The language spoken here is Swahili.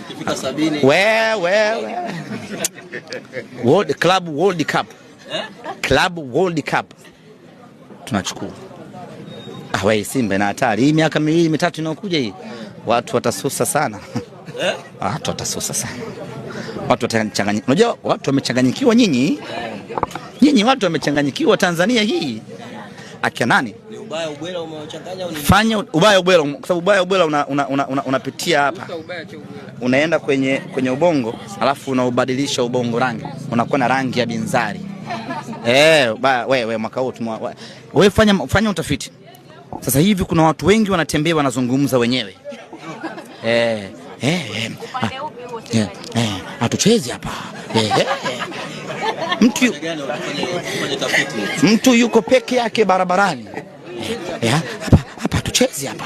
Ukifika 70 World Cup. Club World Cup. Tunachukua. Wewe Simba na hatari. Hii miaka 2-3 inayokuja hii. Watu watasusa sana. Watu watasusa sana. Watu watachanganyikiwa. Unajua watu wamechanganyikiwa nyinyi. Nyinyi watu wamechanganyikiwa Tanzania hii. Akia nani? Ni ubaya ubwela umewachanganya au ni? Fanya ubaya ubwela kwa sababu ubaya ubwela unapitia hapa. Unaenda kwenye ubongo, alafu unaubadilisha ubongo rangi. Unakuwa na rangi ya binzari. Wewe mwaka huu wewe fanya utafiti. Sasa hivi kuna watu wengi wanatembea wanazungumza wenyewe. Hatuchezi hapa. Mtu yuko peke yake barabarani. Hapa hatuchezi hapa.